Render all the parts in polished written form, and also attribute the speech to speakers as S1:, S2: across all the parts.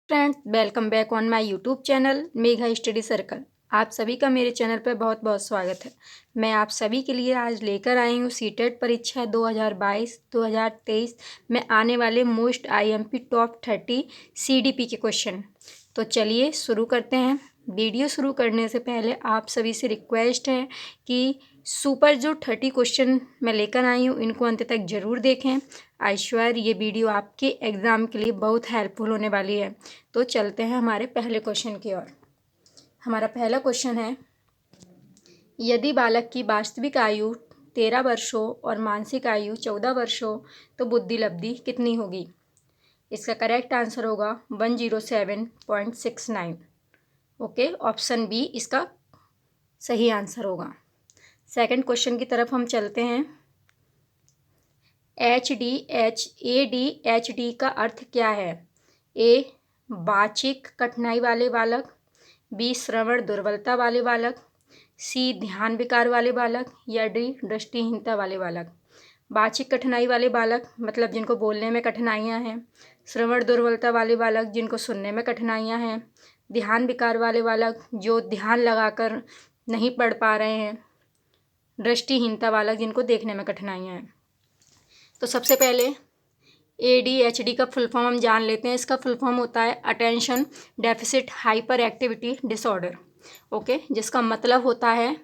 S1: Friends, welcome back on my YouTube channel Megha study circle. आप सभी का मेरे चैनल पर बहुत बहुत स्वागत है। मैं आप सभी के लिए आज लेकर आई हूँ सीटेट परीक्षा 2022-2023 में आने वाले मोस्ट आईएमपी टॉप 30 सीडीपी के क्वेश्चन। तो चलिए शुरू करते हैं। वीडियो शुरू करने से पहले आप सभी से रिक्वेस्ट है कि सुपर जो 30 क्वेश्चन मैं लेकर आई हूँ इनको अंत तक ज़रूर देखें। आई श्योर ये वीडियो आपके एग्ज़ाम के लिए बहुत हेल्पफुल होने वाली है। तो चलते हैं हमारे पहले क्वेश्चन की ओर। हमारा पहला क्वेश्चन है, यदि बालक की वास्तविक आयु 13 वर्षों और मानसिक आयु 14 वर्षों तो बुद्धि लब्धि कितनी होगी? इसका करेक्ट आंसर होगा 107.69। ओके, ऑप्शन बी इसका सही आंसर होगा। सेकंड क्वेश्चन की तरफ हम चलते हैं। ADHD का अर्थ क्या है? ए वाचिक कठिनाई वाले बालक, बी श्रवण दुर्बलता वाले बालक, सी ध्यान विकार वाले बालक या डी दृष्टिहीनता वाले बालक। वाचिक कठिनाई वाले बालक मतलब जिनको बोलने में कठिनाइयाँ हैं, श्रवण दुर्बलता वाले बालक जिनको सुनने में कठिनाइयाँ हैं, ध्यान विकार वाले बालक जो ध्यान लगाकर नहीं पढ़ पा रहे हैं, दृष्टिहीनता वालक जिनको देखने में कठिनाइयाँ हैं। तो सबसे पहले ADHD का फुल फॉर्म हम जान लेते हैं। इसका फुल फॉर्म होता है attention deficit hyper activity disorder. Okay, जिसका मतलब होता है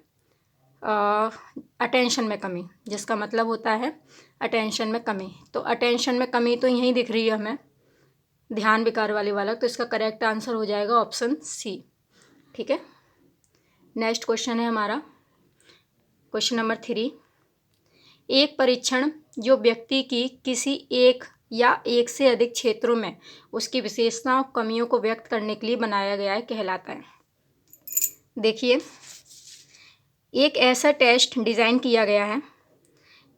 S1: अटेंशन में कमी, जिसका मतलब होता है अटेंशन में कमी। तो अटेंशन में कमी तो यहीं दिख रही है हमें, ध्यान विकार वाले बालक। तो इसका करेक्ट आंसर हो जाएगा ऑप्शन सी। ठीक है, नेक्स्ट क्वेश्चन है हमारा क्वेश्चन नंबर 3। एक परीक्षण जो व्यक्ति की किसी एक या एक से अधिक क्षेत्रों में उसकी विशेषताओं कमियों को व्यक्त करने के लिए बनाया गया है कहलाता है। देखिए, एक ऐसा टेस्ट डिज़ाइन किया गया है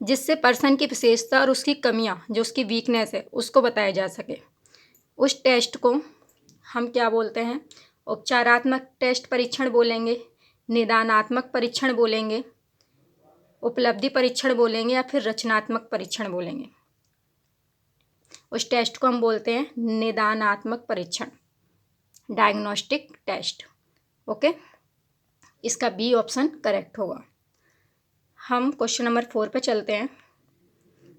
S1: जिससे पर्सन की विशेषता और उसकी कमियां, जो उसकी वीकनेस है, उसको बताया जा सके। उस टेस्ट को हम क्या बोलते हैं? उपचारात्मक टेस्ट परीक्षण बोलेंगे, निदानात्मक परीक्षण बोलेंगे, उपलब्धि परीक्षण बोलेंगे या फिर रचनात्मक परीक्षण बोलेंगे। उस टेस्ट को हम बोलते हैं निदानात्मक परीक्षण, डायग्नोस्टिक टेस्ट। ओके, इसका बी ऑप्शन करेक्ट होगा। हम क्वेश्चन नंबर 4 पे चलते हैं।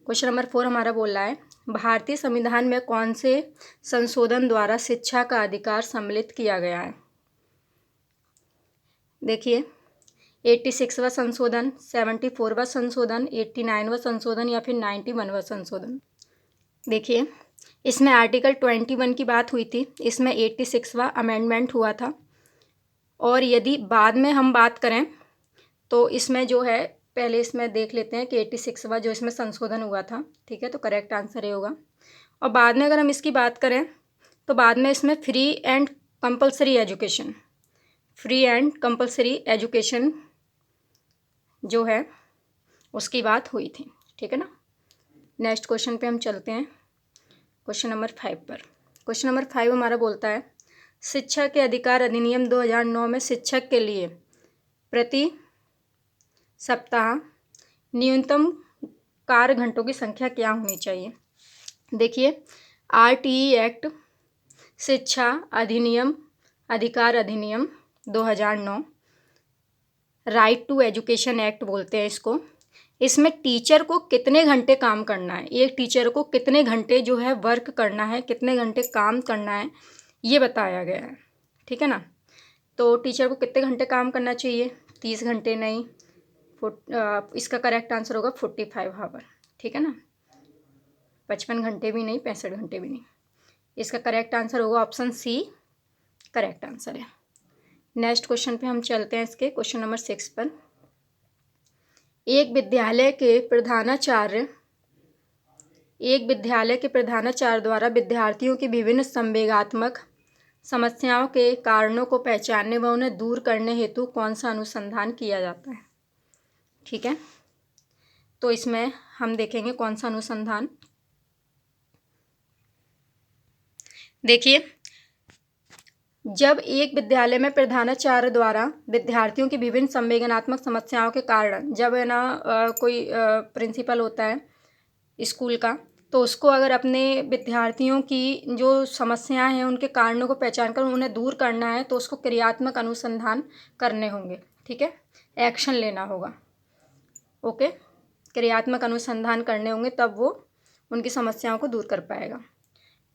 S1: क्वेश्चन नंबर 4 हमारा बोल रहा है, भारतीय संविधान में कौन से संशोधन द्वारा शिक्षा का अधिकार सम्मिलित किया गया है? देखिए, 86वां संशोधन, 74वां संशोधन, 89वां संशोधन या फिर 91वां संशोधन। देखिए, इसमें आर्टिकल 21 की बात हुई थी, इसमें 86वां अमेंडमेंट हुआ था। और यदि बाद में हम बात करें तो इसमें जो है, पहले इसमें देख लेते हैं कि 86वां जो इसमें संशोधन हुआ था। ठीक है, तो करेक्ट आंसर ये होगा। और बाद में अगर हम इसकी बात करें तो बाद में इसमें फ्री एंड कंपलसरी एजुकेशन जो है उसकी बात हुई थी। ठीक है ना। नेक्स्ट क्वेश्चन पे हम चलते हैं, क्वेश्चन नंबर 5 पर। क्वेश्चन नंबर 5 हमारा बोलता है, शिक्षा के अधिकार अधिनियम 2009 में शिक्षक के लिए प्रति सप्ताह न्यूनतम कार्य घंटों की संख्या क्या होनी चाहिए? देखिए, RTE एक्ट, शिक्षा अधिनियम, अधिकार अधिनियम 2009, राइट टू एजुकेशन एक्ट बोलते हैं इसको। इसमें टीचर को कितने घंटे काम करना है, एक टीचर को कितने घंटे जो है वर्क करना है, कितने घंटे काम करना है, ये बताया गया है। ठीक है ना। तो टीचर को कितने घंटे काम करना चाहिए? 30 घंटे नहीं, इसका करेक्ट आंसर होगा 45 आवर। ठीक है ना, 55 घंटे भी नहीं, 65 घंटे भी नहीं। इसका करेक्ट आंसर होगा ऑप्शन सी, करेक्ट आंसर है। नेक्स्ट क्वेश्चन पे हम चलते हैं, इसके क्वेश्चन नंबर 6 पर। एक विद्यालय के प्रधानाचार्य द्वारा विद्यार्थियों की विभिन्न संवेगात्मक समस्याओं के कारणों को पहचानने व उन्हें दूर करने हेतु कौन सा अनुसंधान किया जाता है? ठीक है, तो इसमें हम देखेंगे कौन सा अनुसंधान। देखिए, जब एक विद्यालय में प्रधानाचार्य द्वारा विद्यार्थियों की विभिन्न संवेदनात्मक समस्याओं के कारण, जब है ना कोई प्रिंसिपल होता है स्कूल का, तो उसको अगर अपने विद्यार्थियों की जो समस्याएं हैं उनके कारणों को पहचान कर उन्हें दूर करना है तो उसको क्रियात्मक अनुसंधान करने होंगे, ठीक है, एक्शन लेना होगा। ओके, क्रियात्मक अनुसंधान करने होंगे तब वो उनकी समस्याओं को दूर कर पाएगा।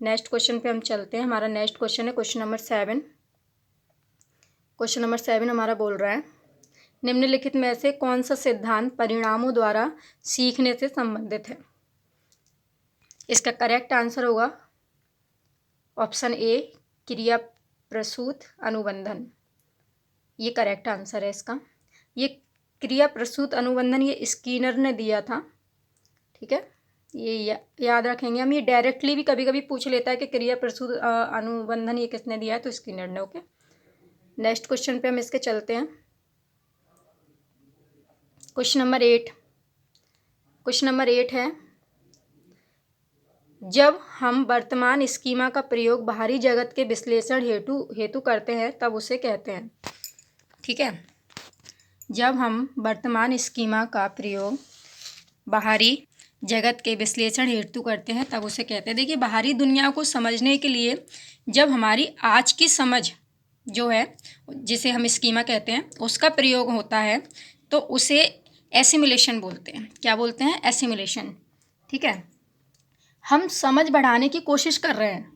S1: नेक्स्ट क्वेश्चन पे हम चलते हैं। हमारा नेक्स्ट क्वेश्चन है क्वेश्चन नंबर 7। क्वेश्चन नंबर 7 हमारा बोल रहा है, निम्नलिखित में से कौन सा सिद्धांत परिणामों द्वारा सीखने से संबंधित है। इसका करेक्ट आंसर होगा ऑप्शन ए, क्रिया प्रसूत अनुबंधन। ये करेक्ट आंसर है इसका। ये क्रिया प्रसूत अनुबंधन ये स्किनर ने दिया था, ठीक है, ये याद रखेंगे हम। ये डायरेक्टली भी कभी कभी पूछ लेता है कि क्रिया प्रसूत अनुबंधन ये किसने दिया है, तो स्किनर ने। ओके, नेक्स्ट क्वेश्चन पे हम इसके चलते हैं। Question number 8। क्वेश्चन नंबर 8 है, जब हम वर्तमान स्कीमा का प्रयोग बाहरी जगत के विश्लेषण हेतु करते हैं तब उसे कहते हैं, ठीक है। जब हम वर्तमान स्कीमा का प्रयोग बाहरी जगत के विश्लेषण हेतु करते हैं तब उसे कहते हैं। देखिए, बाहरी दुनिया को समझने के लिए जब हमारी आज की समझ जो है जिसे हम स्कीमा कहते हैं उसका प्रयोग होता है तो उसे एसिमुलेशन बोलते हैं। क्या बोलते हैं? एसिमुलेशन, ठीक है। हम समझ बढ़ाने की कोशिश कर रहे हैं,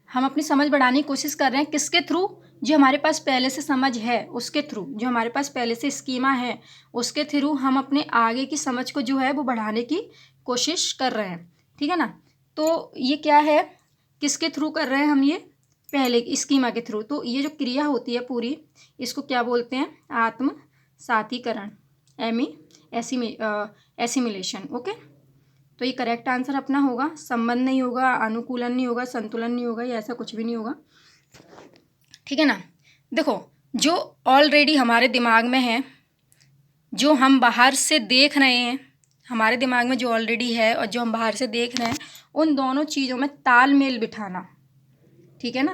S1: हम अपनी समझ बढ़ाने की कोशिश कर रहे हैं किसके थ्रू? जो हमारे पास पहले से समझ है उसके थ्रू, जो हमारे पास पहले से स्कीमा है उसके थ्रू हम अपने आगे की समझ को जो है वो बढ़ाने की कोशिश कर रहे हैं, ठीक है ना। तो ये क्या है, किसके थ्रू कर रहे हैं हम? ये पहले स्कीमा के थ्रू। तो ये जो क्रिया होती है पूरी, इसको क्या बोलते हैं? आत्म सातीकरण, एसिमिलेशन। ओके, तो ये करेक्ट आंसर अपना होगा। संबंध नहीं होगा, अनुकूलन नहीं होगा, संतुलन नहीं होगा, ये ऐसा कुछ भी नहीं होगा, ठीक है ना। देखो, जो ऑलरेडी हमारे दिमाग में है, जो हम बाहर से देख रहे हैं, हमारे दिमाग में जो ऑलरेडी है और जो हम बाहर से देख रहे हैं, उन दोनों चीज़ों में तालमेल बिठाना, ठीक है ना,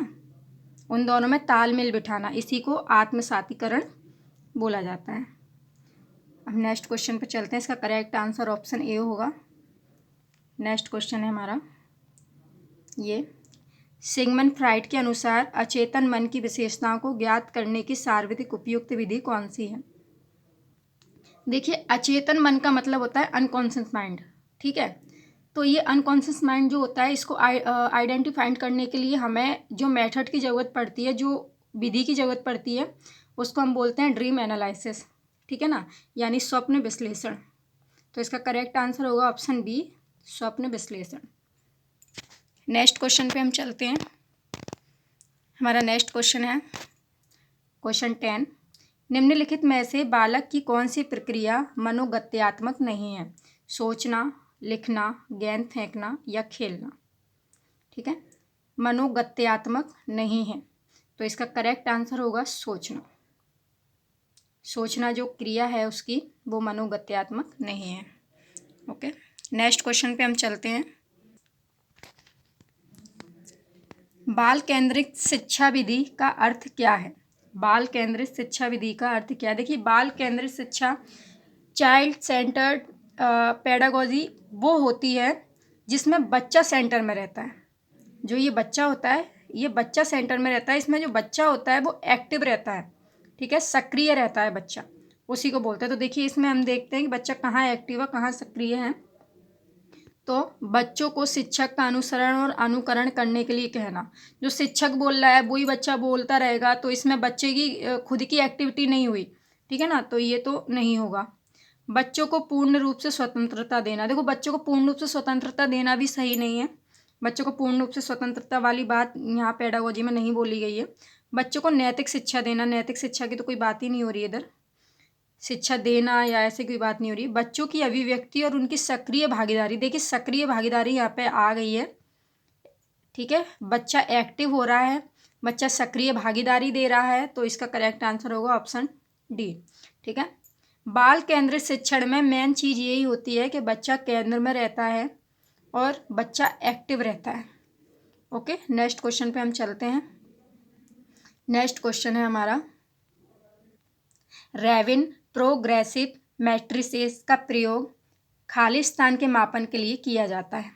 S1: उन दोनों में तालमेल बिठाना, इसी को आत्मसातीकरण बोला जाता है। अब नेक्स्ट क्वेश्चन पे चलते हैं। इसका करेक्ट आंसर ऑप्शन ए होगा। नेक्स्ट क्वेश्चन है हमारा ये, सिगमंड फ्राइड के अनुसार अचेतन मन की विशेषताओं को ज्ञात करने की सार्वत्रिक उपयुक्त विधि कौन सी है? देखिए, अचेतन मन का मतलब होता है अनकॉन्शियस माइंड, ठीक है। तो ये अनकॉन्शियस माइंड जो होता है, इसको आइडेंटिफाइंड करने के लिए हमें जो मेथड की ज़रूरत पड़ती है, जो विधि की ज़रूरत पड़ती है, उसको हम बोलते हैं ड्रीम एनालिसिस, ठीक है ना, यानी स्वप्न विश्लेषण। तो इसका करेक्ट आंसर होगा ऑप्शन बी, स्वप्न विश्लेषण। नेक्स्ट क्वेश्चन पे हम चलते हैं। हमारा नेक्स्ट क्वेश्चन है क्वेश्चन 10। निम्नलिखित में से बालक की कौन सी प्रक्रिया मनोगत्यात्मक नहीं है? सोचना, लिखना, गेंद फेंकना या खेलना, ठीक है। मनोगत्यात्मक नहीं है, तो इसका करेक्ट आंसर होगा सोचना। सोचना जो क्रिया है उसकी, वो मनोगत्यात्मक नहीं है। ओके, नेक्स्ट क्वेश्चन पे हम चलते हैं। बाल केंद्रित शिक्षा विधि का अर्थ क्या है? बाल केंद्रित शिक्षा विधि का अर्थ क्या है? देखिए, बाल केंद्रित शिक्षा, चाइल्ड सेंटर्ड पेडागोजी वो होती है जिसमें बच्चा सेंटर में रहता है। जो ये बच्चा होता है, ये बच्चा सेंटर में रहता है। इसमें जो बच्चा होता है वो एक्टिव रहता है, ठीक है, सक्रिय रहता है बच्चा, उसी को बोलते हैं। तो देखिए, इसमें हम देखते हैं कि बच्चा कहाँ एक्टिव है, कहाँ सक्रिय है। तो बच्चों को शिक्षक का अनुसरण और अनुकरण करने के लिए कहना, जो शिक्षक बोल रहा है वही बच्चा बोलता रहेगा, तो इसमें बच्चे की खुद की एक्टिविटी नहीं हुई, ठीक है ना, तो ये तो नहीं होगा। बच्चों को पूर्ण रूप से स्वतंत्रता देना, देखो बच्चों को पूर्ण रूप से स्वतंत्रता देना भी सही नहीं है। बच्चों को पूर्ण रूप से स्वतंत्रता वाली बात यहाँ पेडागोजी में नहीं बोली गई है। बच्चों को नैतिक शिक्षा देना, नैतिक शिक्षा की तो कोई बात ही नहीं हो रही है इधर, शिक्षा देना या ऐसे कोई बात नहीं हो रही। बच्चों की अभिव्यक्ति और उनकी सक्रिय भागीदारी, देखिए सक्रिय भागीदारी यहाँ पे आ गई है, ठीक है। बच्चा एक्टिव हो रहा है, बच्चा सक्रिय भागीदारी दे रहा है, तो इसका करेक्ट आंसर होगा ऑप्शन डी, ठीक है। बाल केंद्रित शिक्षण में मेन चीज़ यही होती है कि बच्चा केंद्र में रहता है और बच्चा एक्टिव रहता है। ओके, नेक्स्ट क्वेश्चन पे हम चलते हैं। नेक्स्ट क्वेश्चन है हमारा, रेविन प्रोग्रेसिव मैट्रिसेस का प्रयोग खाली स्थान के मापन के लिए किया जाता है,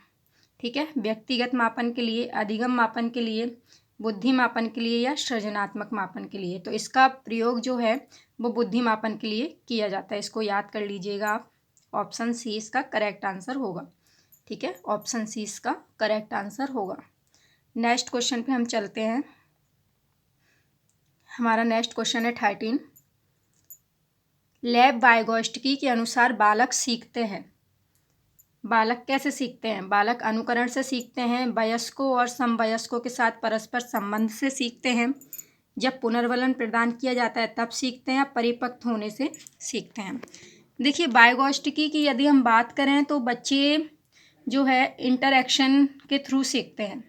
S1: ठीक है, व्यक्तिगत मापन के लिए, अधिगम मापन के लिए, बुद्धि मापन के लिए या सृजनात्मक मापन के लिए। तो इसका प्रयोग जो है वो बुद्धि मापन के लिए किया जाता है। इसको याद कर लीजिएगा आप। ऑप्शन सी इसका करेक्ट आंसर होगा। ठीक है, ऑप्शन सी इसका करेक्ट आंसर होगा। नेक्स्ट क्वेश्चन पे हम चलते हैं। हमारा नेक्स्ट क्वेश्चन है 13। लेव वाइगोत्स्की के अनुसार बालक सीखते हैं। बालक कैसे सीखते हैं? बालक अनुकरण से सीखते हैं, वयस्कों और समवयस्कों के साथ परस्पर संबंध से सीखते हैं, जब पुनर्वलन प्रदान किया जाता है तब सीखते हैं, या परिपक्व होने से सीखते हैं। देखिए, वाइगोत्स्की की यदि हम बात करें तो बच्चे जो है इंटरेक्शन के थ्रू सीखते हैं।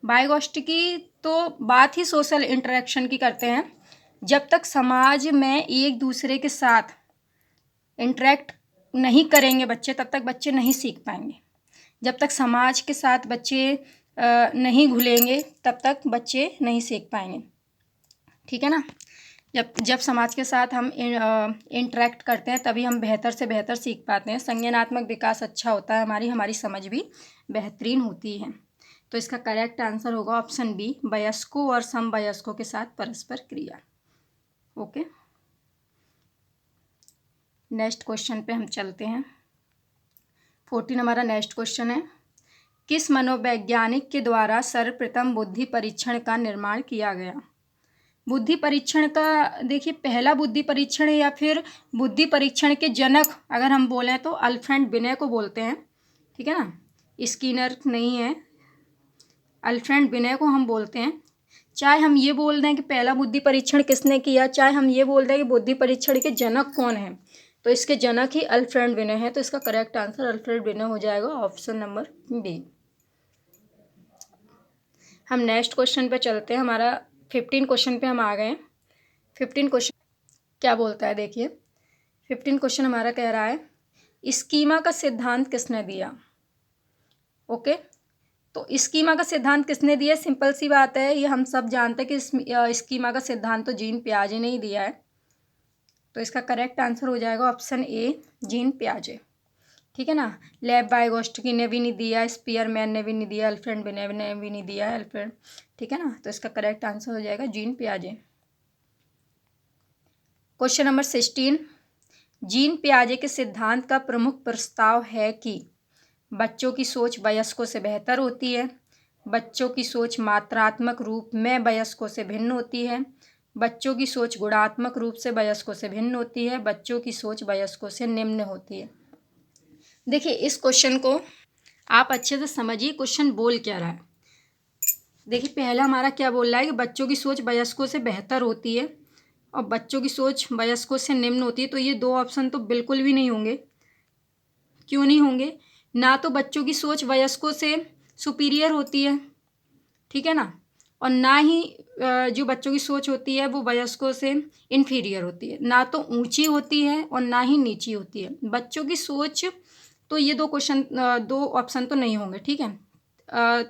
S1: वाइगोत्स्की तो बात ही सोशल इंटरेक्शन की करते हैं। जब तक समाज में एक दूसरे के साथ इंटरेक्ट नहीं करेंगे बच्चे, तब तक बच्चे नहीं सीख पाएंगे। जब तक समाज के साथ बच्चे नहीं घुलेंगे तब तक बच्चे नहीं सीख पाएंगे। ठीक है ना। जब समाज के साथ हम इंटरेक्ट करते हैं तभी हम बेहतर से बेहतर सीख पाते हैं। संज्ञानात्मक विकास अच्छा होता है, हमारी समझ भी बेहतरीन होती है। तो इसका करेक्ट आंसर होगा ऑप्शन बी, वयस्कों और समवयस्कों के साथ परस्पर क्रिया। ओके, नेक्स्ट क्वेश्चन पे हम चलते हैं। 14 हमारा नेक्स्ट क्वेश्चन है। किस मनोवैज्ञानिक के द्वारा सर्वप्रथम बुद्धि परीक्षण का निर्माण किया गया? बुद्धि परीक्षण का देखिए, पहला बुद्धि परीक्षण या फिर बुद्धि परीक्षण के जनक अगर हम बोलें तो अल्फ्रेड बिने को बोलते हैं। ठीक है ना, स्किनर नहीं है, अल्फ्रेड बिने को हम बोलते हैं। चाहे हम ये बोल दें कि पहला बुद्धि परीक्षण किसने किया, चाहे हम ये बोल दें कि बुद्धि परीक्षण के जनक कौन है, तो इसके जनक ही अल्फ्रेड बिने हैं। तो इसका करेक्ट आंसर अल्फ्रेड बिने हो जाएगा, ऑप्शन नंबर बी। हम नेक्स्ट क्वेश्चन पे चलते हैं। हमारा 15 क्वेश्चन पे हम आ गए हैं। 15 क्वेश्चन क्या बोलता है, देखिए 15 क्वेश्चन हमारा कह रहा है, स्कीमा का सिद्धांत किसने दिया? ओके, तो स्कीमा का सिद्धांत किसने दिया? सिंपल सी बात है, ये हम सब जानते हैं कि स्कीमा का सिद्धांत तो जीन पियाजे ने ही दिया है। तो इसका करेक्ट आंसर हो जाएगा ऑप्शन ए, जीन पियाजे। ठीक है ना। लेव वाइगोत्स्की ने भी नहीं दिया, स्पीयरमैन ने भी नहीं दिया, अल्फ्रेड बिने ने भी नहीं दिया अल्फ्रेड। ठीक है ना, तो इसका करेक्ट आंसर हो जाएगा जीन पियाजे। Question number 16। जीन पियाजे के सिद्धांत का प्रमुख प्रस्ताव है कि बच्चों की सोच वयस्कों से बेहतर होती है, बच्चों की सोच मात्रात्मक रूप में वयस्कों से भिन्न होती है, बच्चों की सोच गुणात्मक रूप से वयस्कों से भिन्न होती है, बच्चों की सोच वयस्कों से निम्न होती है। देखिए, इस क्वेश्चन को आप अच्छे से समझिए, क्वेश्चन बोल क्या रहा है। देखिए, पहला हमारा क्या बोल रहा है कि बच्चों की सोच वयस्कों से बेहतर होती है और बच्चों की सोच वयस्कों से निम्न होती है। तो ये दो ऑप्शन तो बिल्कुल भी नहीं होंगे। क्यों नहीं होंगे? ना तो बच्चों की सोच वयस्कों से सुपीरियर होती है, ठीक है ना, और ना ही जो बच्चों की सोच होती है वो वयस्कों से इन्फीरियर होती है। ना तो ऊंची होती है और ना ही नीची होती है बच्चों की सोच। तो ये दो ऑप्शन तो नहीं होंगे। ठीक है।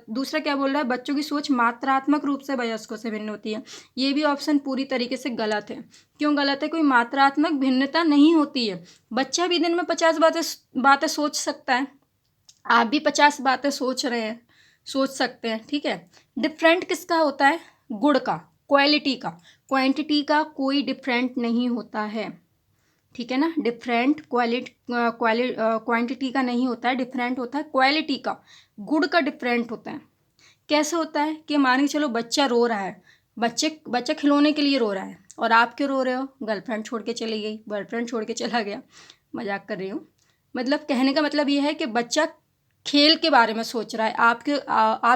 S1: दूसरा क्या बोल रहा है, बच्चों की सोच मात्रात्मक रूप से वयस्कों से भिन्न होती है। ये भी ऑप्शन पूरी तरीके से गलत है। क्यों गलत है? कोई मात्रात्मक भिन्नता नहीं होती है। बच्चा भी दिन में 50 बातें सोच सकता है। आप भी 50 बातें सोच रहे हैं, सोच सकते हैं। ठीक है। डिफरेंट किसका होता है? गुण का, क्वालिटी का। क्वांटिटी का कोई डिफरेंट नहीं होता है। ठीक है ना। डिफरेंट क्वांटिटी का नहीं होता है, डिफरेंट होता है क्वालिटी का, गुण का डिफरेंट होता है। कैसे होता है कि मान के चलो बच्चा रो रहा है, बच्चा खिलौने के लिए रो रहा है, और आप क्यों रो रहे हो? गर्लफ्रेंड छोड़ के चली गई, बॉयफ्रेंड छोड़ के चला गया। मजाक कर रही हूँ। मतलब कहने का मतलब ये है कि बच्चा खेल के बारे में सोच रहा है। आप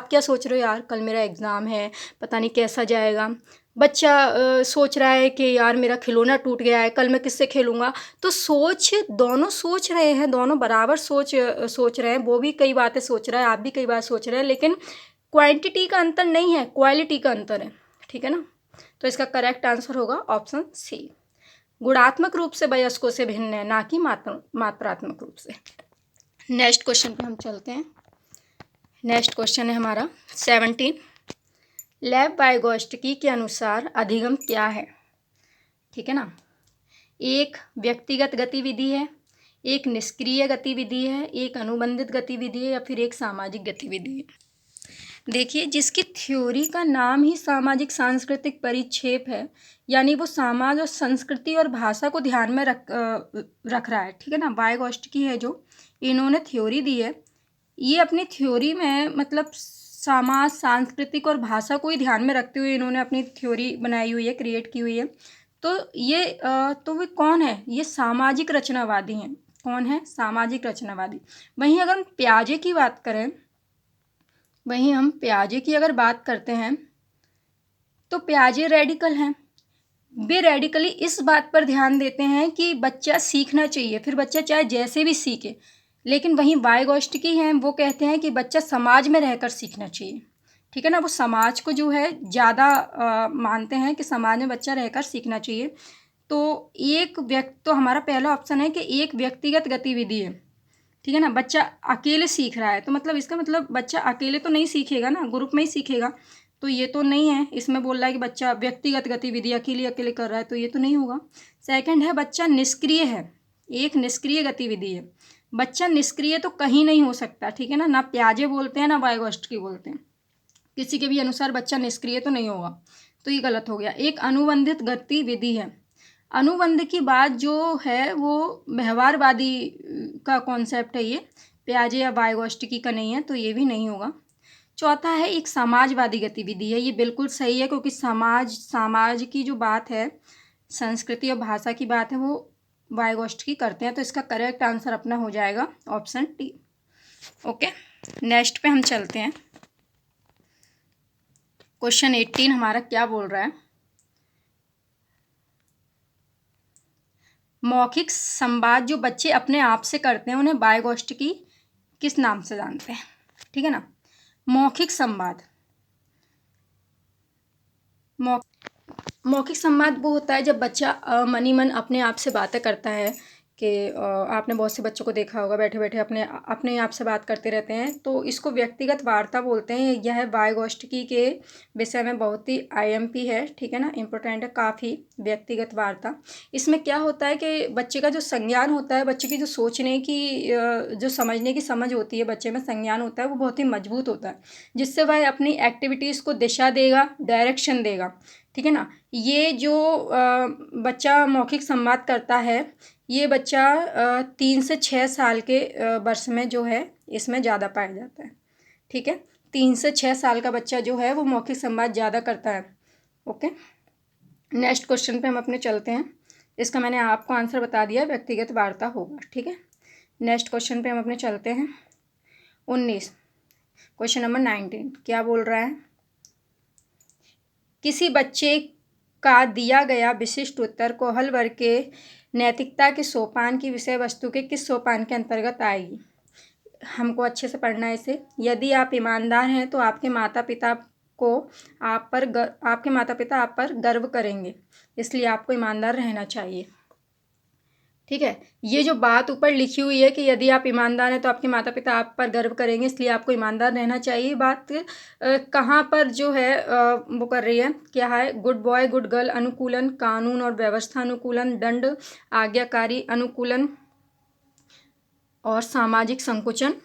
S1: क्या सोच रहे हो? यार कल मेरा एग्ज़ाम है, पता नहीं कैसा जाएगा। बच्चा सोच रहा है कि यार मेरा खिलौना टूट गया है, कल मैं किससे खेलूँगा। तो दोनों सोच रहे हैं, दोनों बराबर सोच रहे हैं। वो भी कई बातें सोच रहा है, आप भी कई बार सोच रहे हैं, लेकिन क्वांटिटी का अंतर नहीं है, क्वालिटी का अंतर है। ठीक है ना। तो इसका करेक्ट आंसर होगा ऑप्शन सी, गुणात्मक रूप से वयस्कों से भिन्न है, ना कि मात्रात्मक रूप से। नेक्स्ट क्वेश्चन पे हम चलते हैं। नेक्स्ट क्वेश्चन है हमारा 17। लेव वाइगोत्स्की के अनुसार अधिगम क्या है? ठीक है ना। एक व्यक्तिगत गतिविधि है, एक निष्क्रिय गतिविधि है, एक अनुबंधित गतिविधि है, या फिर एक सामाजिक गतिविधि है। देखिए, जिसकी थ्योरी का नाम ही सामाजिक सांस्कृतिक परिक्षेप है, यानी वो समाज और संस्कृति और भाषा को ध्यान में रख रहा है, ठीक है ना। वाइगॉट्स्की है जो इन्होंने थ्योरी दी है, ये अपनी थ्योरी में मतलब समाज, सांस्कृतिक और भाषा को ही ध्यान में रखते हुए इन्होंने अपनी थ्योरी बनाई हुई है, क्रिएट की हुई है। तो ये तो वे कौन है? ये सामाजिक रचनावादी हैं। कौन है? सामाजिक रचनावादी। वहीं अगर हम पियाजे की बात करें, वहीं हम पियाजे की अगर बात करते हैं तो पियाजे रेडिकल हैं। वे रेडिकली इस बात पर ध्यान देते हैं कि बच्चा सीखना चाहिए, फिर बच्चा चाहे जैसे भी सीखे। लेकिन वहीं वाइगॉट्स्की हैं, वो कहते हैं कि बच्चा समाज में रहकर सीखना चाहिए, ठीक है ना। वो समाज को जो है ज़्यादा मानते हैं कि समाज में बच्चा रहकर सीखना चाहिए। तो हमारा पहला ऑप्शन है कि एक व्यक्तिगत गतिविधि है, ठीक है ना। बच्चा अकेले सीख रहा है, तो मतलब इसका मतलब बच्चा अकेले तो नहीं सीखेगा ना, ग्रुप में ही सीखेगा। तो ये तो नहीं है, इसमें बोल रहा है कि बच्चा व्यक्तिगत गतिविधि अकेले कर रहा है, तो ये तो नहीं होगा। सेकंड है बच्चा निष्क्रिय है, एक निष्क्रिय गतिविधि है। बच्चा निष्क्रिय तो कहीं नहीं हो सकता, ठीक है ना। ना पियाजे बोलते हैं ना वाइगॉट्स्की बोलते हैं, किसी के भी अनुसार बच्चा निष्क्रिय तो नहीं होगा, तो ये गलत हो गया। एक अनुबंधित गतिविधि है। अनुबंध की बात जो है वो व्यवहारवादी का कॉन्सेप्ट है, ये पियाजे या वाइगॉट्स्की का नहीं है, तो ये भी नहीं होगा। चौथा है एक समाजवादी गतिविधि है। ये बिल्कुल सही है, क्योंकि समाज की जो बात है, संस्कृति और भाषा की बात है, वो वाइगॉट्स्की करते हैं। तो इसका करेक्ट आंसर अपना हो जाएगा ऑप्शन टी। ओके, नेक्स्ट पे हम चलते हैं। क्वेश्चन 18 हमारा क्या बोल रहा है? मौखिक संवाद जो बच्चे अपने आप से करते हैं, उन्हें वाइगॉट्स्की किस नाम से जानते हैं? ठीक है ना। मौखिक संवाद, मौखिक संवाद वो होता है जब बच्चा मन ही मन अपने आप से बातें करता है। कि आपने बहुत से बच्चों को देखा होगा बैठे बैठे अपने आप से बात करते रहते हैं, तो इसको व्यक्तिगत वार्ता बोलते हैं। यह वाइगॉट्स्की के विषय में बहुत ही IMP है, ठीक है ना, इम्पोर्टेंट है काफ़ी। व्यक्तिगत वार्ता, इसमें क्या होता है कि बच्चे का जो संज्ञान होता है, बच्चे की जो सोचने की जो समझने की समझ होती है, बच्चे में संज्ञान होता है, वो बहुत ही मजबूत होता है, जिससे वह अपनी एक्टिविटीज़ को दिशा देगा, डायरेक्शन देगा, ठीक है ना। ये जो बच्चा मौखिक संवाद करता है, ये बच्चा 3 से 6 साल के वर्ष में जो है इसमें ज़्यादा पाया जाता है, ठीक है। 3 से 6 साल का बच्चा जो है वो मौखिक संवाद ज़्यादा करता है। ओके, नेक्स्ट क्वेश्चन पे हम अपने चलते हैं। इसका मैंने आपको आंसर बता दिया, व्यक्तिगत वार्ता होगा, ठीक है। नेक्स्ट क्वेश्चन पे हम अपने चलते हैं। 19, क्वेश्चन नंबर 19 क्या बोल रहा है? किसी बच्चे का दिया गया विशिष्ट उत्तर कोहल वर्ग के नैतिकता के सोपान की विषय वस्तु के किस सोपान के अंतर्गत आएगी? हमको अच्छे से पढ़ना है इसे। यदि आप ईमानदार हैं तो आपके माता पिता आप पर गर्व करेंगे, इसलिए आपको ईमानदार रहना चाहिए, ठीक है। ये जो बात ऊपर लिखी हुई है कि यदि आप ईमानदार हैं तो आपके माता पिता आप पर गर्व करेंगे, इसलिए आपको ईमानदार रहना चाहिए, बात कहाँ पर जो है वो कर रही है, क्या है? गुड बॉय गुड गर्ल अनुकूलन, कानून और व्यवस्था अनुकूलन, दंड आज्ञाकारी अनुकूलन और सामाजिक संकुचन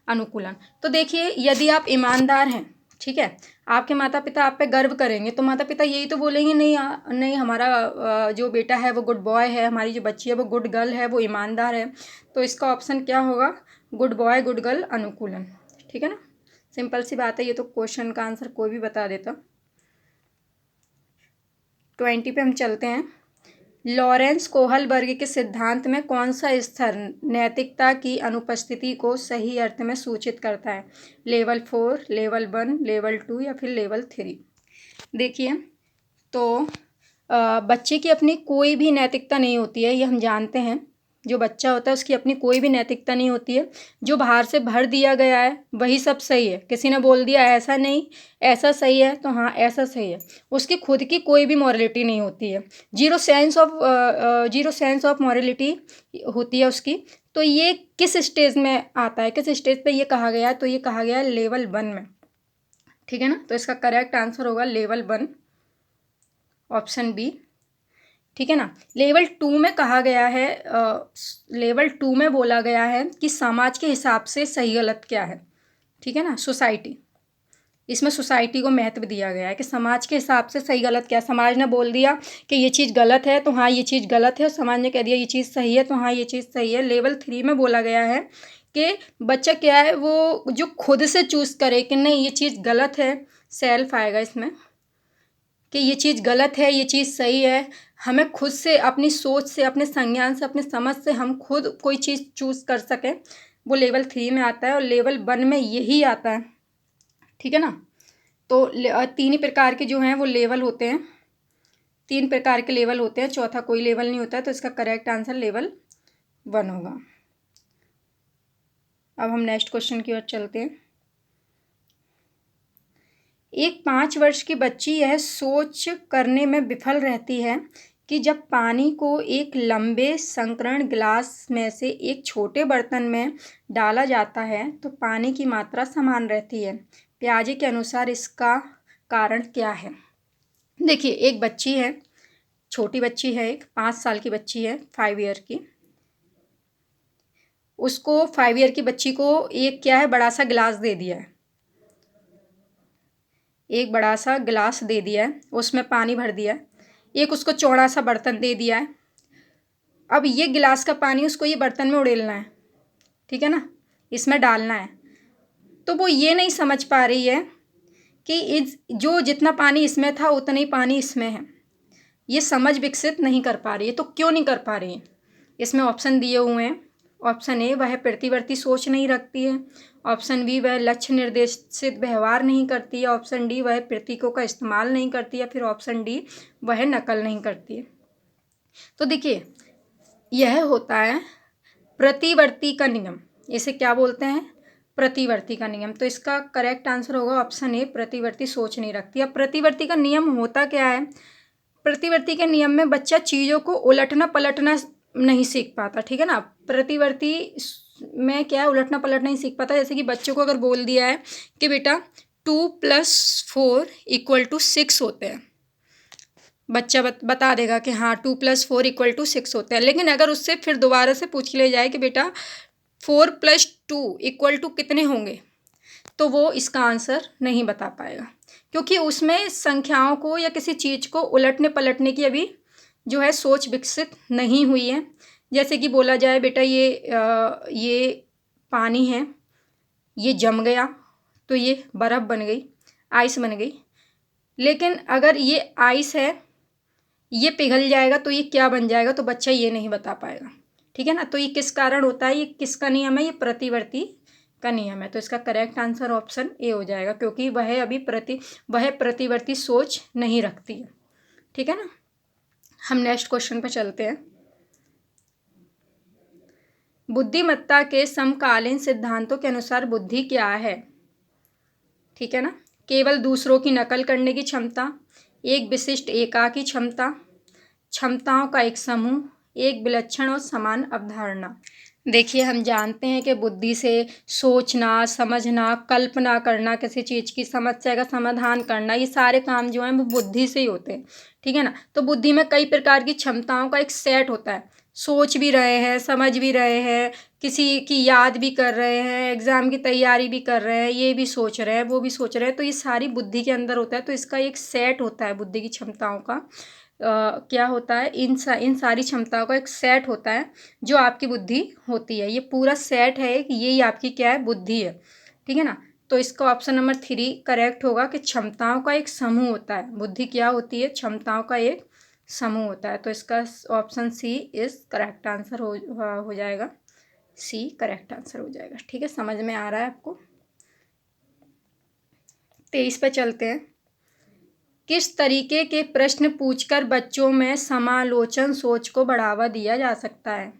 S1: अनुकूलन। तो देखिए, यदि आप ईमानदार हैं, ठीक है, आपके माता पिता आप पे गर्व करेंगे, तो माता पिता यही तो बोलेंगे, नहीं नहीं, हमारा जो बेटा है वो गुड बॉय है, हमारी जो बच्ची है वो गुड गर्ल है, वो ईमानदार है। तो इसका ऑप्शन क्या होगा? गुड बॉय गुड गर्ल अनुकूलन, ठीक है ना। सिंपल सी बात है, ये तो क्वेश्चन का आंसर कोई भी बता देता। 20 पे हम चलते हैं। लॉरेंस कोहल वर्ग के सिद्धांत में कौन सा स्तर नैतिकता की अनुपस्थिति को सही अर्थ में सूचित करता है? लेवल 4, लेवल 1, लेवल 2 या फिर लेवल 3? देखिए, तो बच्चे की अपनी कोई भी नैतिकता नहीं होती है, ये हम जानते हैं। जो बच्चा होता है उसकी अपनी कोई भी नैतिकता नहीं होती है। जो बाहर से भर दिया गया है वही सब सही है। किसी ने बोल दिया ऐसा नहीं, ऐसा सही है, तो हाँ ऐसा सही है। उसकी खुद की कोई भी मॉरलिटी नहीं होती है। जीरो सेंस ऑफ मॉरलिटी होती है उसकी। तो ये किस स्टेज में आता है, किस स्टेज पे ये कहा गया है? तो ये कहा गया है लेवल 1 में, ठीक है ना। तो इसका करेक्ट आंसर होगा लेवल 1, ऑप्शन बी। ठीक है ना। लेवल 2 में कहा गया है, लेवल 2 में बोला गया है कि समाज के हिसाब से सही गलत क्या है, ठीक है ना। सोसाइटी, इसमें सोसाइटी को महत्व दिया गया है कि समाज के हिसाब से सही गलत क्या है। समाज ने बोल दिया कि ये चीज़ गलत है तो हाँ ये चीज़ गलत है, और समाज ने कह दिया ये चीज़ सही है तो हाँ ये चीज़ सही है। लेवल 3 में बोला गया है कि बच्चा क्या है, वो जो खुद से चूज़ करे कि नहीं ये चीज़ गलत है, सेल्फ आएगा इसमें, कि ये चीज़ गलत है ये चीज़ सही है। हमें खुद से अपनी सोच से, अपने संज्ञान से, अपने समझ से हम खुद कोई चीज़ चूज़ कर सकें, वो लेवल 3 में आता है। और लेवल 1 में यही आता है, ठीक है ना। तो 3 ही प्रकार के जो हैं वो लेवल होते हैं, 3 प्रकार के लेवल होते हैं, चौथा कोई लेवल नहीं होता है। तो इसका करेक्ट आंसर लेवल 1 होगा। अब हम नेक्स्ट क्वेश्चन की ओर चलते हैं। एक 5 वर्ष की बच्ची यह सोच करने में विफल रहती है कि जब पानी को एक लंबे संकीर्ण गिलास में से एक छोटे बर्तन में डाला जाता है तो पानी की मात्रा समान रहती है। पियाजे के अनुसार इसका कारण क्या है। देखिए, एक बच्ची है, छोटी बच्ची है, एक 5 साल की बच्ची है, 5 ईयर की। उसको 5 ईयर की बच्ची को एक क्या है, बड़ा सा गिलास दे दिया है, एक बड़ा सा गिलास दे दिया है, उसमें पानी भर दिया है। एक उसको चौड़ा सा बर्तन दे दिया है। अब ये गिलास का पानी उसको ये बर्तन में उड़ेलना है, ठीक है ना, इसमें डालना है। तो वो ये नहीं समझ पा रही है कि जो जितना पानी इसमें था उतना ही पानी इसमें है। ये समझ विकसित नहीं कर पा रही है। तो क्यों नहीं कर पा रही है, इसमें ऑप्शन दिए हुए हैं। ऑप्शन ए, वह प्रतिवर्ती सोच नहीं रखती है। ऑप्शन बी, वह लक्ष्य निर्देशित व्यवहार नहीं करती है। ऑप्शन डी, वह प्रतीकों का इस्तेमाल नहीं करती है। फिर ऑप्शन डी, वह नकल नहीं करती है। तो देखिए, यह होता है प्रतिवर्ती का नियम। इसे क्या बोलते हैं, प्रतिवर्ती का नियम। तो इसका करेक्ट आंसर होगा ऑप्शन ए, प्रतिवर्ती सोच नहीं रखती। अब प्रतिवर्ती का नियम होता क्या है, प्रतिवर्ती के नियम में बच्चा चीज़ों को उलटना पलटना नहीं सीख पाता, ठीक है ना। प्रतिवर्ती में क्या है, उलटना पलटना नहीं सीख पाता। जैसे कि बच्चों को अगर बोल दिया है कि बेटा 2 + 4 = 6 होते हैं, बच्चा बता देगा कि हाँ 2 + 4 = 6 होते हैं। लेकिन अगर उससे फिर दोबारा से पूछ लिया जाए कि बेटा 4 + 2 = कितने होंगे, तो वो इसका आंसर नहीं बता पाएगा, क्योंकि उसमें संख्याओं को या किसी चीज़ को उलटने पलटने की अभी जो है सोच विकसित नहीं हुई है। जैसे कि बोला जाए बेटा ये पानी है, ये जम गया तो ये बर्फ़ बन गई, आइस बन गई। लेकिन अगर ये आइस है, ये पिघल जाएगा तो ये क्या बन जाएगा, तो बच्चा ये नहीं बता पाएगा, ठीक है ना। तो ये किस कारण होता है, ये किसका नियम है, ये प्रतिवर्ती का नियम है। तो इसका करेक्ट आंसर ऑप्शन ए हो जाएगा, क्योंकि वह अभी वह प्रतिवर्ती सोच नहीं रखती है, ठीक है ना। हम नेक्स्ट क्वेश्चन पर चलते हैं। बुद्धिमत्ता के समकालीन सिद्धांतों के अनुसार बुद्धि क्या है, ठीक है ना। केवल दूसरों की नकल करने की क्षमता, एक विशिष्ट एकाकी क्षमता, क्षमताओं का एक समूह, एक विलक्षण और समान अवधारणा। देखिए, हम जानते हैं कि बुद्धि से सोचना, समझना, कल्पना करना, किसी चीज़ की समस्या का समाधान करना, ये सारे काम जो हैं वो बुद्धि से ही होते हैं, ठीक है ना। तो बुद्धि में कई प्रकार की क्षमताओं का एक सेट होता है। सोच भी रहे हैं, समझ भी रहे हैं, किसी की याद भी कर रहे हैं, एग्ज़ाम की तैयारी भी कर रहे हैं, ये भी सोच रहे हैं, वो भी सोच रहे हैं। तो ये सारी बुद्धि के अंदर होता है। तो इसका एक सेट होता है बुद्धि की क्षमताओं का। क्या होता है, इन सारी क्षमताओं का एक सेट होता है जो आपकी बुद्धि होती है। ये पूरा सेट है कि यही आपकी क्या है, बुद्धि है, ठीक है ना। तो इसका ऑप्शन नंबर 3 करेक्ट होगा कि क्षमताओं का एक समूह होता है। बुद्धि क्या होती है, क्षमताओं का एक समूह होता है। तो इसका ऑप्शन सी इस करेक्ट आंसर हो जाएगा, सी करेक्ट आंसर हो जाएगा, ठीक है। समझ में आ रहा है आपको। 23 पे चलते हैं। किस तरीके के प्रश्न पूछकर बच्चों में समालोचन सोच को बढ़ावा दिया जा सकता है।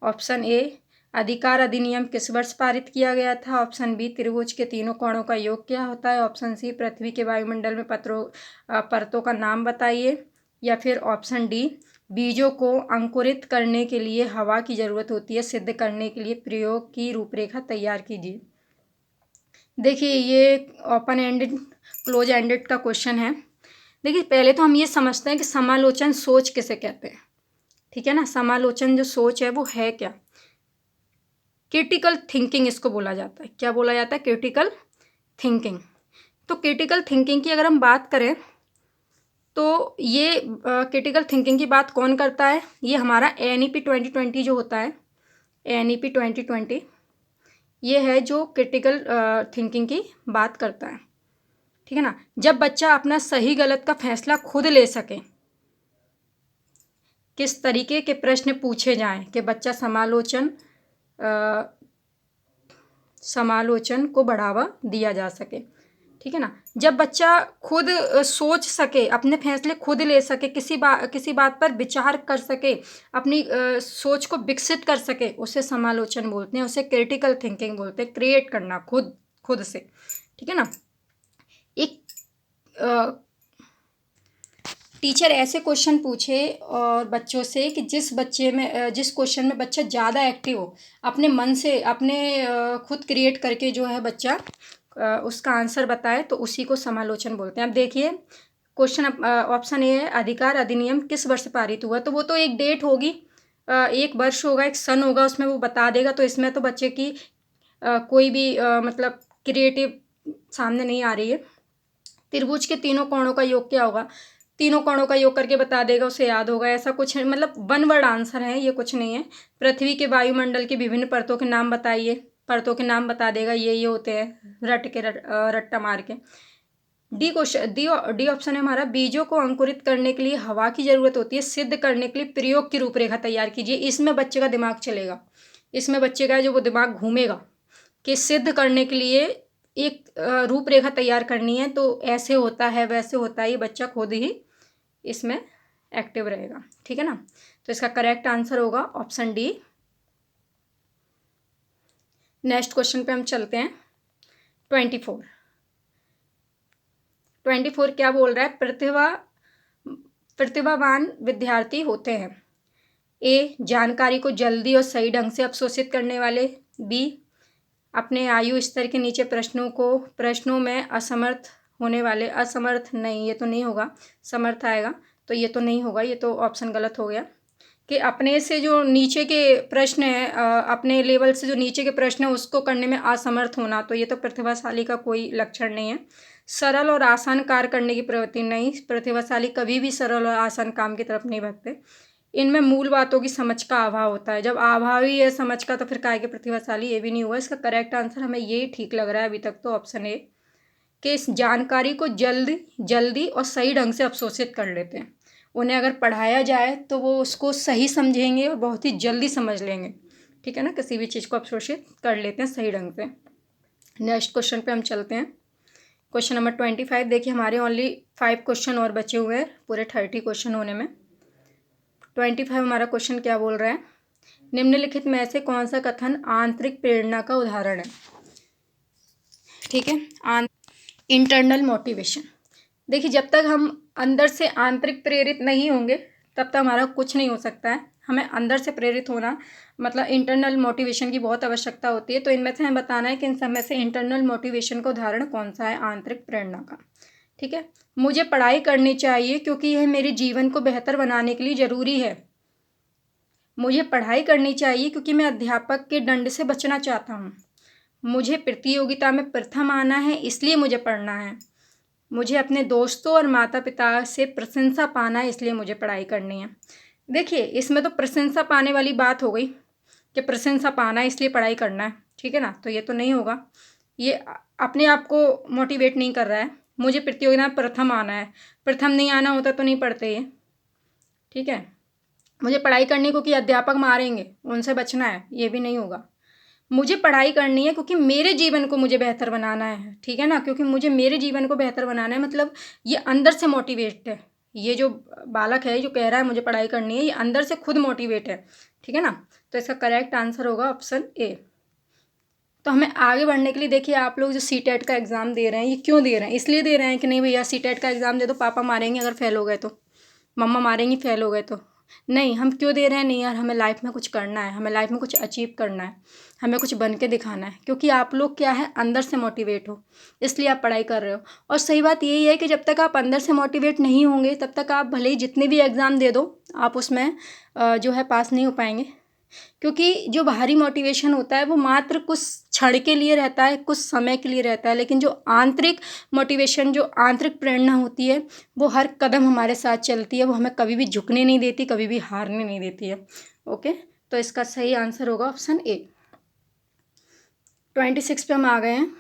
S1: ऑप्शन ए, अधिकार अधिनियम किस वर्ष पारित किया गया था। ऑप्शन बी, त्रिभुज के तीनों कोणों का योग क्या होता है। ऑप्शन सी, पृथ्वी के वायुमंडल में परतों का नाम बताइए। या फिर ऑप्शन डी, बीजों को अंकुरित करने के लिए हवा की ज़रूरत होती है, सिद्ध करने के लिए प्रयोग की रूपरेखा तैयार कीजिए। देखिए, ये ओपन एंडेड क्लोज एंडेड का क्वेश्चन है। देखिए पहले तो हम ये समझते हैं कि समालोचन सोच किसे कहते हैं, ठीक है ना। समालोचन जो सोच है वो है क्या, क्रिटिकल थिंकिंग इसको बोला जाता है। क्या बोला जाता है? Critical thinking. तो क्रिटिकल थिंकिंग की अगर हम बात करें तो ये क्रिटिकल थिंकिंग की बात कौन करता है? ये हमारा NEP 2020 जो होता है, NEP 2020, ये है जो क्रिटिकल थिंकिंग की बात करता है, ठीक है ना। जब बच्चा अपना सही गलत का फैसला खुद ले सके, किस तरीके के प्रश्न पूछे जाएं कि बच्चा समालोचन को बढ़ावा दिया जा सके, ठीक है ना। जब बच्चा खुद सोच सके, अपने फैसले खुद ले सके, किसी बात पर विचार कर सके, अपनी सोच को विकसित कर सके, उसे समालोचन बोलते हैं, उसे क्रिटिकल थिंकिंग बोलते हैं। क्रिएट करना खुद से, ठीक है ना। एक टीचर ऐसे क्वेश्चन पूछे और बच्चों से कि जिस क्वेश्चन में बच्चा ज़्यादा एक्टिव हो, अपने मन से अपने खुद क्रिएट करके जो है बच्चा उसका आंसर बताए, तो उसी को समालोचन बोलते हैं। अब देखिए क्वेश्चन, ऑप्शन ए है अधिकार अधिनियम किस वर्ष पारित हुआ, तो वो तो एक डेट होगी, एक वर्ष होगा, एक सन होगा, उसमें वो बता देगा। तो इसमें तो बच्चे की कोई भी मतलब क्रिएटिव सामने नहीं आ रही है। त्रिभुज के तीनों कोणों का योग क्या होगा, तीनों कोणों का योग करके बता देगा, उसे याद होगा, ऐसा कुछ है, मतलब वन वर्ड आंसर है, ये कुछ नहीं है। पृथ्वी के वायुमंडल की विभिन्न परतों के नाम बताइए, परतों के नाम बता देगा, ये होते हैं, रट्टा मार के। डी ऑप्शन है हमारा, बीजों को अंकुरित करने के लिए हवा की जरूरत होती है, सिद्ध करने के लिए प्रयोग की रूपरेखा तैयार कीजिए। इसमें बच्चे का दिमाग चलेगा, इसमें बच्चे का जो वो दिमाग घूमेगा कि सिद्ध करने के लिए एक रूपरेखा तैयार करनी है, तो ऐसे होता है वैसे होता है, ये बच्चा खुद ही इसमें एक्टिव रहेगा, ठीक है ना। तो इसका करेक्ट आंसर होगा ऑप्शन डी। नेक्स्ट क्वेश्चन पे हम चलते हैं। 24 क्या बोल रहा है? प्रतिभावान विद्यार्थी होते हैं, ए जानकारी को जल्दी और सही ढंग से अवशोषित करने वाले, बी अपने आयु स्तर के नीचे प्रश्नों में असमर्थ होने वाले, असमर्थ नहीं, ये तो नहीं होगा, समर्थ आएगा, तो ये तो नहीं होगा, ये तो ऑप्शन गलत हो गया। कि अपने से जो नीचे के प्रश्न है, अपने लेवल से जो नीचे के प्रश्न है उसको करने में असमर्थ होना, तो ये तो प्रतिभाशाली का कोई लक्षण नहीं है। सरल और आसान कार्य करने की प्रवृत्ति नहीं, प्रतिभाशाली कभी भी सरल और आसान काम की तरफ नहीं भागते। इनमें मूल बातों की समझ का अभाव होता है, जब अभाव ही है समझ का तो फिर काहे के प्रतिभाशाली, ये भी नहीं हुआ। इसका करेक्ट आंसर हमें ये ठीक लग रहा है अभी तक, तो ऑप्शन ए, कि इस जानकारी को जल्दी और सही ढंग से अवशोषित कर लेते हैं। उन्हें अगर पढ़ाया जाए तो वो उसको सही समझेंगे और बहुत ही जल्दी समझ लेंगे, ठीक है ना। किसी भी चीज़ को अवशोषित कर लेते हैं सही ढंग से। नेक्स्ट क्वेश्चन पे हम चलते हैं। Question number 25। देखिए हमारे ओनली 5 क्वेश्चन और बचे हुए हैं पूरे 30 क्वेश्चन होने में। 25 हमारा क्वेश्चन क्या बोल रहा है? निम्नलिखित में से कौन सा कथन आंतरिक प्रेरणा का उदाहरण है? ठीक है, इंटरनल मोटिवेशन। देखिए जब तक हम अंदर से आंतरिक प्रेरित नहीं होंगे तब तक हमारा कुछ नहीं हो सकता है। हमें अंदर से प्रेरित होना मतलब इंटरनल मोटिवेशन की बहुत आवश्यकता होती है। तो इनमें से हमें बताना है कि इन सब में से इंटरनल मोटिवेशन का उदाहरण कौन सा है आंतरिक प्रेरणा का। ठीक है, मुझे पढ़ाई करनी चाहिए क्योंकि यह मेरे जीवन को बेहतर बनाने के लिए ज़रूरी है। मुझे पढ़ाई करनी चाहिए क्योंकि मैं अध्यापक के दंड से बचना चाहता हूँ। मुझे प्रतियोगिता में प्रथम आना है इसलिए मुझे पढ़ना है। मुझे अपने दोस्तों और माता पिता से प्रशंसा पाना है इसलिए मुझे पढ़ाई करनी है। देखिए इसमें तो प्रशंसा पाने वाली बात हो गई कि प्रशंसा पाना है इसलिए पढ़ाई करना है, ठीक है ना। तो ये तो नहीं होगा, ये अपने आप को मोटिवेट नहीं कर रहा है। मुझे प्रतियोगिता में प्रथम आना है, प्रथम नहीं आना होता तो नहीं पढ़ते ये, ठीक है। मुझे पढ़ाई करनी क्योंकि अध्यापक मारेंगे उनसे बचना है, ये भी नहीं होगा। मुझे पढ़ाई करनी है क्योंकि मेरे जीवन को मुझे बेहतर बनाना है, ठीक है ना। क्योंकि मुझे मेरे जीवन को बेहतर बनाना है मतलब ये अंदर से मोटिवेट है। ये जो बालक है जो कह रहा है मुझे पढ़ाई करनी है, ये अंदर से खुद मोटिवेट है, ठीक है ना। तो इसका करेक्ट आंसर होगा ऑप्शन ए। तो हमें आगे बढ़ने के लिए देखिए आप लोग जो सीटेट का एग्ज़ाम दे रहे हैं, ये क्यों दे रहे हैं? इसलिए दे रहे हैं कि नहीं भैया सीटेट का एग्ज़ाम दे दो, पापा मारेंगे अगर फेल हो गए तो, मम्मा मारेंगी फेल हो गए तो। नहीं, हम क्यों दे रहे हैं? नहीं यार, हमें लाइफ में कुछ करना है, हमें लाइफ में कुछ अचीव करना है, हमें कुछ बन के दिखाना है, क्योंकि आप लोग क्या है, अंदर से मोटिवेट हो, इसलिए आप पढ़ाई कर रहे हो। और सही बात यही है कि जब तक आप अंदर से मोटिवेट नहीं होंगे तब तक आप भले ही जितने भी एग्ज़ाम दे दो, आप उसमें जो है पास नहीं हो पाएंगे। क्योंकि जो बाहरी मोटिवेशन होता है वो मात्र कुछ क्षण के लिए रहता है, कुछ समय के लिए रहता है, लेकिन जो आंतरिक मोटिवेशन, जो आंतरिक प्रेरणा होती है, वो हर कदम हमारे साथ चलती है, वो हमें कभी भी झुकने नहीं देती, कभी भी हारने नहीं देती है। ओके, तो इसका सही आंसर होगा ऑप्शन ए। 26 पे हम आ गए हैं।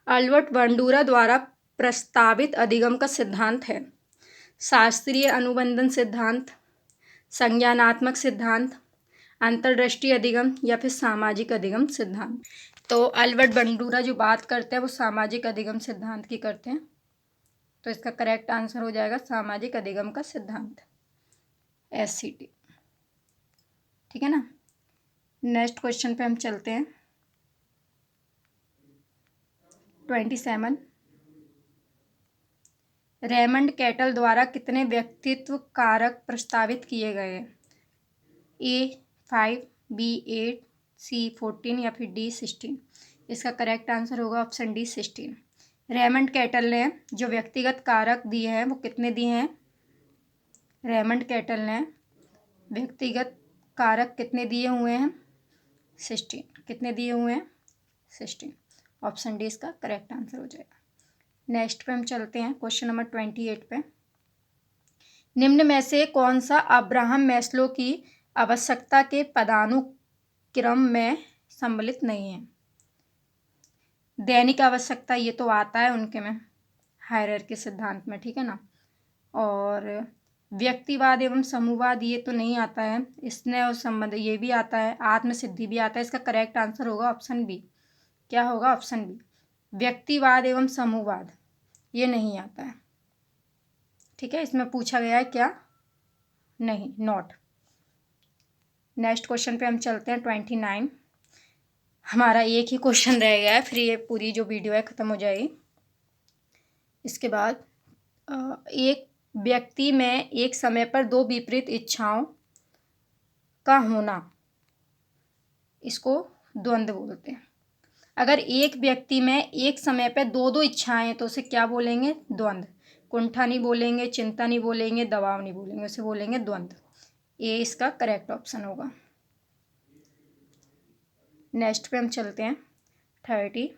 S1: अल्बर्ट बंडूरा द्वारा प्रस्तावित अधिगम का सिद्धांत है शास्त्रीय अनुबंधन सिद्धांत, संज्ञानात्मक सिद्धांत, अंतर्दृष्टि अधिगम या फिर सामाजिक अधिगम सिद्धांत। तो अल्बर्ट बंडूरा जो बात करते हैं वो सामाजिक अधिगम सिद्धांत की करते हैं, तो इसका करेक्ट आंसर हो जाएगा सामाजिक अधिगम का सिद्धांत, SCT। ठीक है ना। नेक्स्ट क्वेश्चन पे हम चलते हैं। 27, रेमंड कैटल द्वारा कितने व्यक्तित्व कारक प्रस्तावित किए गए हैं? A5, B8, C14 या फिर D16। इसका करेक्ट आंसर होगा ऑप्शन डी 16। रेमंड कैटल ने जो व्यक्तिगत कारक दिए हैं वो कितने दिए हैं? रेमंड कैटल ने व्यक्तिगत कारक कितने दिए हुए हैं? 16। कितने दिए हुए हैं? 16। ऑप्शन डी इसका करेक्ट आंसर हो जाएगा। नेक्स्ट पे हम चलते हैं क्वेश्चन नंबर 28 पे। निम्न में से कौन सा अब्राहम मैस्लो की आवश्यकता के पदानुक्रम में सम्मिलित नहीं है? दैनिक आवश्यकता ये तो आता है उनके में, हायरार्की सिद्धांत में, ठीक है ना। और व्यक्तिवाद एवं समूहवाद ये तो नहीं आता है। स्नेह और संबंध ये भी आता है, आत्मसिद्धि भी आता है। इसका करेक्ट आंसर होगा ऑप्शन बी। क्या होगा? Option B. व्यक्तिवाद एवं समूहवाद ये नहीं आता है, ठीक है। इसमें पूछा गया है क्या? नहीं, नॉट। नेक्स्ट क्वेश्चन पे हम चलते हैं 29। हमारा एक ही क्वेश्चन रह गया है, फिर ये पूरी जो वीडियो है ख़त्म हो जाएगी। इसके बाद एक व्यक्ति में एक समय पर दो विपरीत इच्छाओं का होना, इसको द्वंद्व बोलते हैं। अगर एक व्यक्ति में एक समय पर दो दो इच्छाएं हैं तो उसे क्या बोलेंगे? द्वंद्व। कुंठा नहीं बोलेंगे, चिंता नहीं बोलेंगे, दबाव नहीं बोलेंगे, उसे बोलेंगे द्वंद्व। ये इसका करेक्ट ऑप्शन होगा। नेक्स्ट पे हम चलते हैं 30।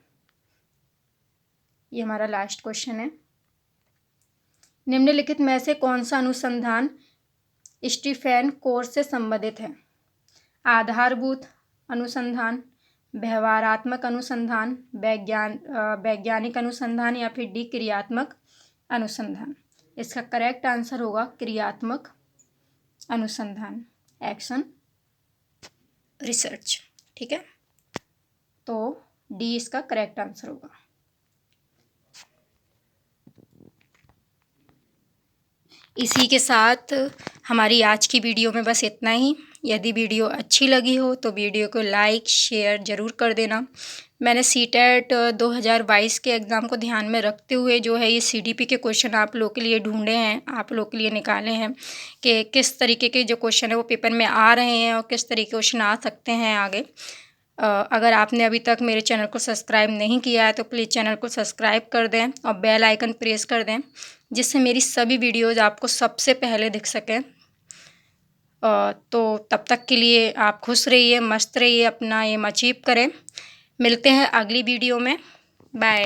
S1: ये हमारा लास्ट क्वेश्चन है। निम्नलिखित में से कौन सा अनुसंधान स्टीफेन कोर से संबंधित है? आधारभूत अनुसंधान, व्यवहारात्मक अनुसंधान, वैज्ञानिक अनुसंधान या फिर डी क्रियात्मक अनुसंधान। इसका करेक्ट आंसर होगा क्रियात्मक अनुसंधान, एक्शन रिसर्च, ठीक है। तो डी इसका करेक्ट आंसर होगा। इसी के साथ हमारी आज की वीडियो में बस इतना ही। यदि वीडियो अच्छी लगी हो तो वीडियो को लाइक शेयर ज़रूर कर देना। मैंने सीटेट 2022 के एग्ज़ाम को ध्यान में रखते हुए जो है ये CDP के क्वेश्चन आप लोग के लिए ढूंढे हैं, आप लोग के लिए निकाले हैं कि किस तरीके के जो क्वेश्चन है वो पेपर में आ रहे हैं और किस तरीके के क्वेश्चन आ सकते हैं आगे। अगर आपने अभी तक मेरे चैनल को सब्सक्राइब नहीं किया है तो प्लीज़ चैनल को सब्सक्राइब कर दें और बेल आइकन प्रेस कर दें, जिससे मेरी सभी वीडियोज़ आपको सबसे पहले दिख सकें। तो तब तक के लिए आप खुश रहिए, मस्त रहिए, अपना एम अचीव करें। मिलते हैं अगली वीडियो में। बाय।